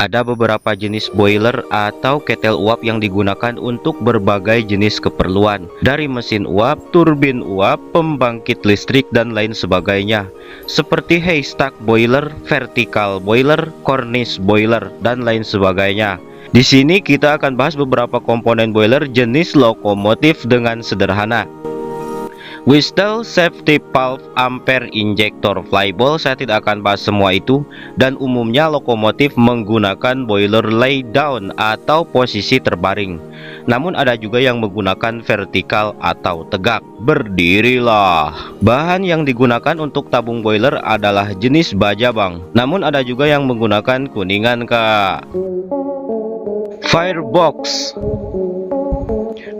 Ada beberapa jenis boiler atau ketel uap yang digunakan untuk berbagai jenis keperluan, dari mesin uap, turbin uap, pembangkit listrik, dan lain sebagainya, seperti haystack boiler, vertical boiler, cornice boiler, dan lain sebagainya. Di sini kita akan bahas beberapa komponen boiler jenis lokomotif dengan sederhana. Whistle, safety valve, ampere injector, flyball, saya tidak akan bahas semua itu. Dan umumnya lokomotif menggunakan boiler lay down atau posisi terbaring. Namun ada juga yang menggunakan vertikal atau tegak, berdirilah. Bahan yang digunakan untuk tabung boiler adalah jenis baja bang. Namun ada juga yang menggunakan kuningan kak. Firebox.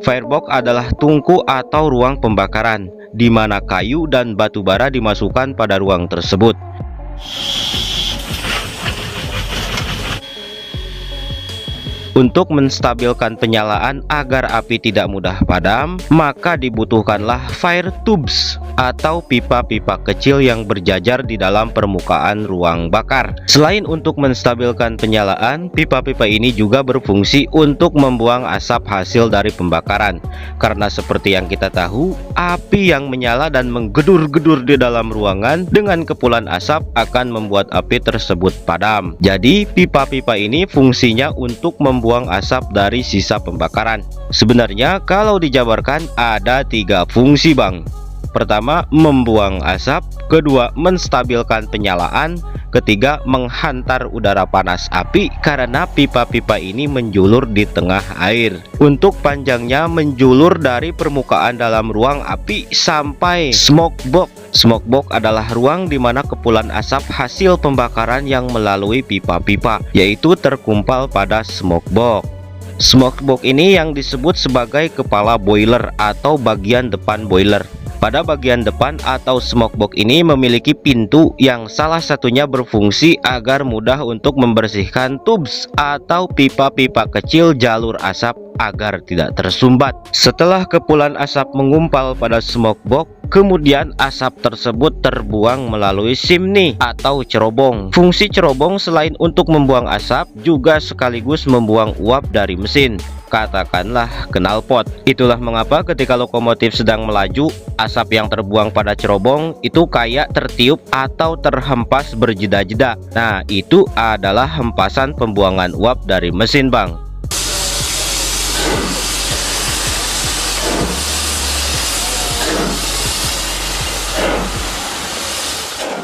Firebox adalah tungku atau ruang pembakaran, di mana kayu dan batu bara dimasukkan pada ruang tersebut. Untuk menstabilkan penyalaan agar api tidak mudah padam, maka dibutuhkanlah fire tubes atau pipa-pipa kecil yang berjajar di dalam permukaan ruang bakar. Selain untuk menstabilkan penyalaan, pipa-pipa ini juga berfungsi untuk membuang asap hasil dari pembakaran. Karena seperti yang kita tahu, api yang menyala dan menggedur-gedur di dalam ruangan dengan kepulan asap akan membuat api tersebut padam. Jadi pipa-pipa ini fungsinya untuk membuang asap dari sisa pembakaran. Sebenarnya kalau dijabarkan ada 3 fungsi bang. Pertama, membuang asap. Kedua, menstabilkan penyalaan. Ketiga, menghantar udara panas api karena pipa-pipa ini menjulur di tengah air. Untuk panjangnya menjulur dari permukaan dalam ruang api sampai smoke box. Smoke box adalah ruang di mana kepulan asap hasil pembakaran yang melalui pipa-pipa, yaitu terkumpal pada smoke box. Smoke box ini yang disebut sebagai kepala boiler atau bagian depan boiler. Pada bagian depan atau smoke box ini memiliki pintu yang salah satunya berfungsi agar mudah untuk membersihkan tubes atau pipa-pipa kecil jalur asap agar tidak tersumbat. Setelah kepulan asap mengumpal pada smoke box, kemudian asap tersebut terbuang melalui chimney atau cerobong. Fungsi cerobong selain untuk membuang asap juga sekaligus membuang uap dari mesin, katakanlah knalpot. Itulah mengapa ketika lokomotif sedang melaju, asap yang terbuang pada cerobong itu kayak tertiup atau terhempas berjeda-jeda. Nah, itu adalah hempasan pembuangan uap dari mesin bang.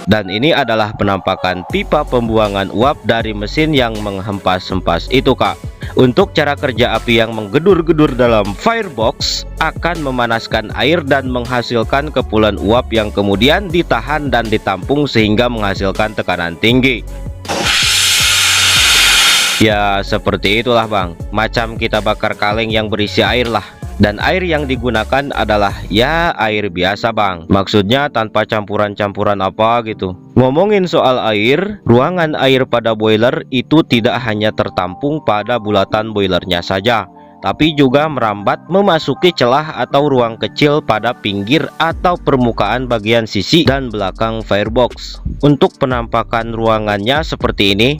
Dan ini adalah penampakan pipa pembuangan uap dari mesin yang menghempas-hempas itu kak. Untuk cara kerja api yang menggedur-gedur dalam firebox akan memanaskan air dan menghasilkan kepulan uap yang kemudian ditahan dan ditampung sehingga menghasilkan tekanan tinggi. Ya seperti itulah bang, macam kita bakar kaleng yang berisi air lah. Dan air yang digunakan adalah ya air biasa bang, maksudnya tanpa campuran-campuran apa gitu. Ngomongin soal air, ruangan air pada boiler itu tidak hanya tertampung pada bulatan boilernya saja, tapi juga merambat memasuki celah atau ruang kecil pada pinggir atau permukaan bagian sisi dan belakang firebox. Untuk penampakan ruangannya seperti ini.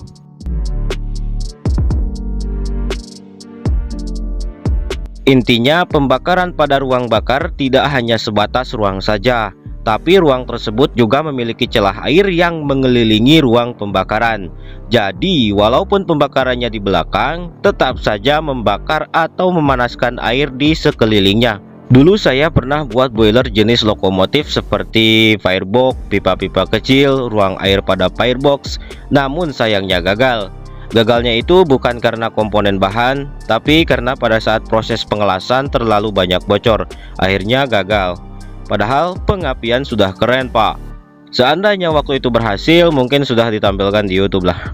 Intinya pembakaran pada ruang bakar tidak hanya sebatas ruang saja, tapi ruang tersebut juga memiliki celah air yang mengelilingi ruang pembakaran. Jadi walaupun pembakarannya di belakang, tetap saja membakar atau memanaskan air di sekelilingnya. Dulu saya pernah buat boiler jenis lokomotif seperti firebox, pipa-pipa kecil, ruang air pada firebox, namun sayangnya gagal. Gagalnya itu bukan karena komponen bahan, tapi karena pada saat proses pengelasan terlalu banyak bocor. Akhirnya gagal. Padahal pengapian sudah keren pak. Seandainya waktu itu berhasil, mungkin sudah ditampilkan di YouTube lah.